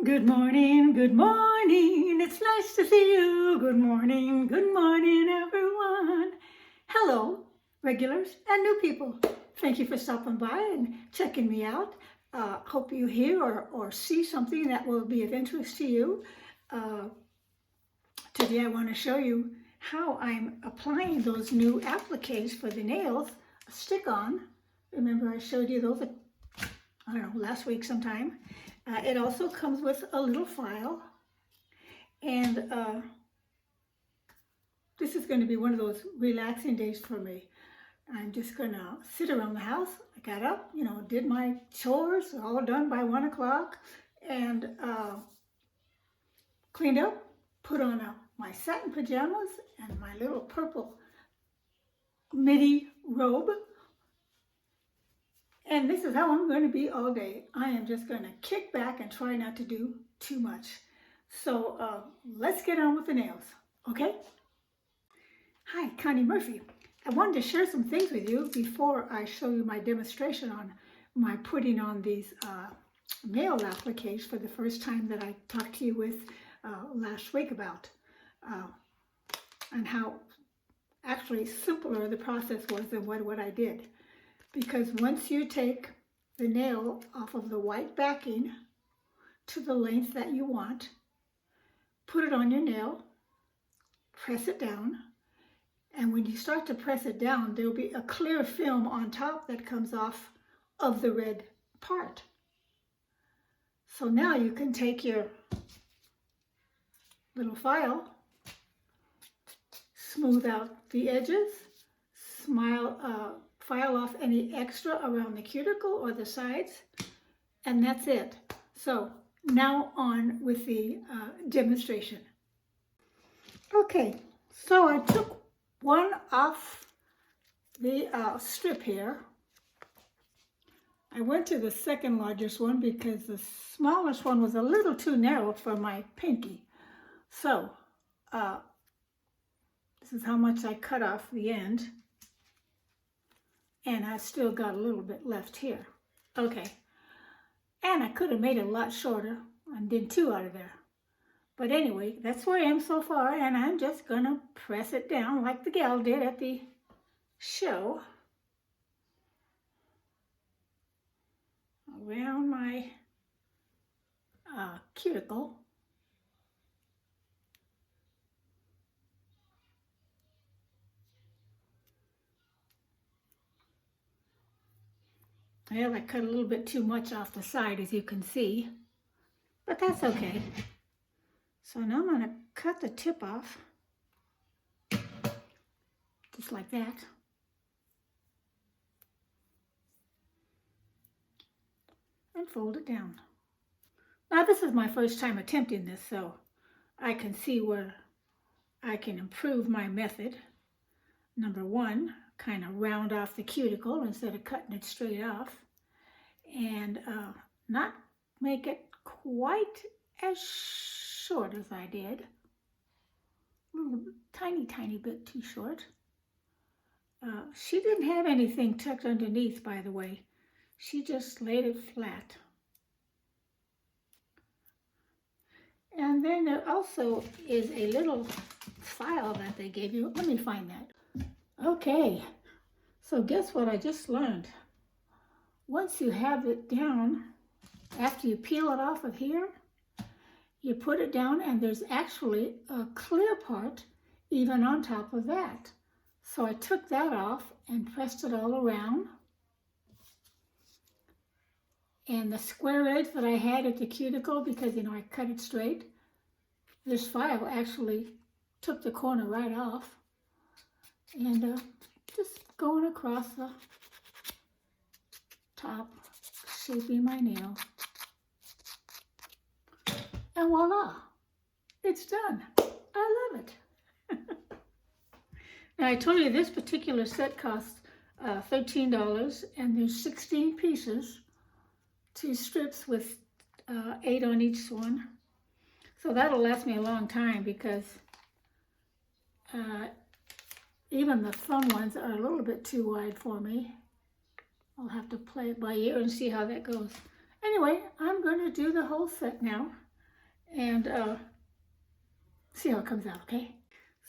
Good morning, good morning. It's nice to see you. Good morning, everyone. Hello, regulars and new people. Thank you for stopping by and checking me out. Hope you hear or see something that will be of interest to you. Today I want to show you how I'm applying those new appliques for the nails, stick-on. Remember I showed you those, I don't know, last week sometime. It also comes with a little file, and this is going to be one of those relaxing days for me. I'm just going to sit around the house. I got up, did my chores, all done by 1 o'clock, and cleaned up, put on my satin pajamas and my little purple midi robe. And this is how I'm going to be all day. I am just going to kick back and try not to do too much. So let's get on with the nails, okay? Hi, Connie Murphy. I wanted to share some things with you before I show you my demonstration on my putting on these nail appliques for the first time that I talked to you with last week about, and how actually simpler the process was than what I did. Because once you take the nail off of the white backing to the length that you want, put it on your nail, press it down, and when you start to press it down, there will be a clear film on top that comes off of the red part. So now you can take your little file, smooth out the edges, file off any extra around the cuticle or the sides, and that's it. So now on with the demonstration. Okay, so I took one off the strip here. I went to the second largest one because the smallest one was a little too narrow for my pinky. So this is how much I cut off the end. And I still got a little bit left here. Okay. And I could have made it a lot shorter and did 2 out of there. But anyway, that's where I am so far, and I'm just going to press it down like the gal did at the show. Around my cuticle. Well, I cut a little bit too much off the side, as you can see, but that's okay. So now I'm going to cut the tip off, just like that. And fold it down. Now this is my first time attempting this, so I can see where I can improve my method. Number 1, kind of round off the cuticle instead of cutting it straight off, and not make it quite as short as I did. A little tiny bit too short. She didn't have anything tucked underneath, by the way. She just laid it flat. And then there also is a little file that they gave you. Let me find that. Okay, so guess what I just learned? Once you have it down, after you peel it off of here, you put it down and there's actually a clear part even on top of that. So I took that off and pressed it all around. And the square edge that I had at the cuticle, because I cut it straight, this file actually took the corner right off. And just going across the top, shaping my nail. And voila, it's done. I love it. Now I told you this particular set costs $13, and there's 16 pieces, 2 strips with 8 on each one. So that'll last me a long time, because even the thumb ones are a little bit too wide for me. I'll have to play it by ear and see how that goes. Anyway, I'm going to do the whole set now. and see how it comes out, okay?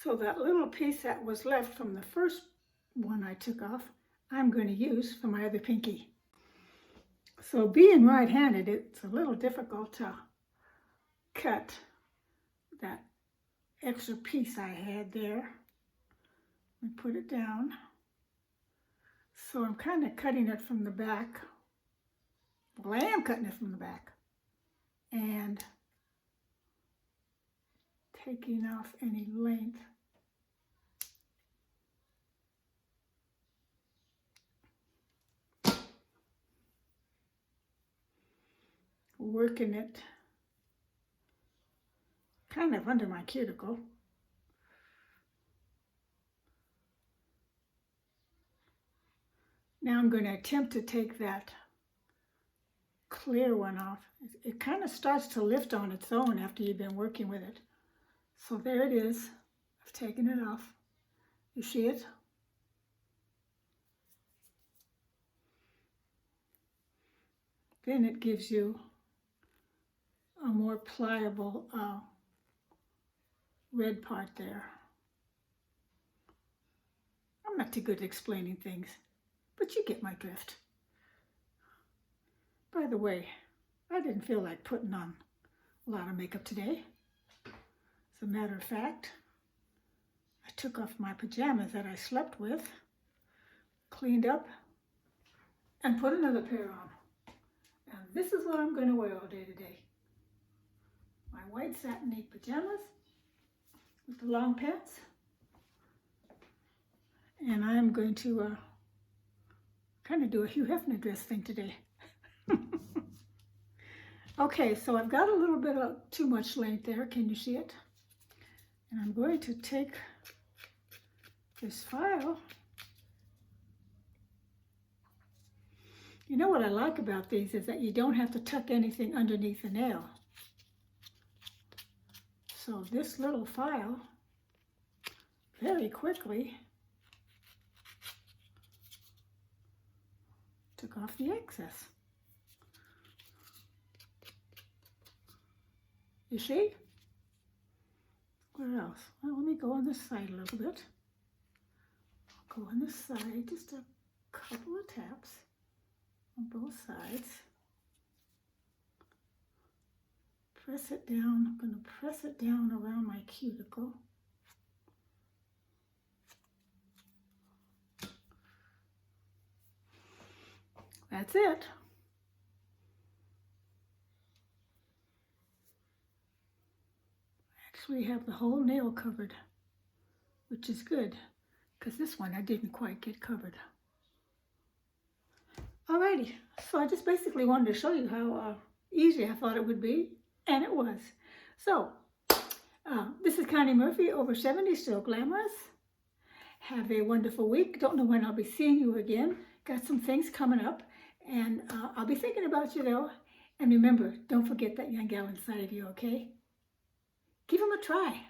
So that little piece that was left from the first one I took off, I'm going to use for my other pinky. So being right-handed, it's a little difficult to cut that extra piece I had there. And put it down. So I'm kind of cutting it from the back. Well, I am cutting it from the back. And taking off any length. Working it kind of under my cuticle. Now I'm going to attempt to take that clear one off. It kind of starts to lift on its own after you've been working with it. So there it is. I've taken it off. You see it? Then it gives you a more pliable red part there. I'm not too good at explaining things, but you get my drift. By the way, I didn't feel like putting on a lot of makeup today. As a matter of fact, I took off my pajamas that I slept with, cleaned up, and put another pair on. And this is what I'm going to wear all day today. My white satiny pajamas with the long pants. And I'm going to kind of do a Hugh Hefner dress thing today. Okay, so I've got a little bit of too much length there. Can you see it? And I'm going to take this file. You know what I like about these is that you don't have to tuck anything underneath the nail. So this little file very quickly took off the excess. You see? Where else? Well, let me go on this side a little bit. I'll go on this side, just a couple of taps on both sides. Press it down. I'm going to press it down around my cuticle. That's it. Actually have the whole nail covered, which is good, because this one I didn't quite get covered. Alrighty, so I just basically wanted to show you how easy I thought it would be, and it was. So, this is Connie Murphy, over 70, still glamorous. Have a wonderful week. Don't know when I'll be seeing you again. Got some things coming up, and I'll be thinking about you though. And remember, don't forget that young gal inside of you, okay? Give them a try.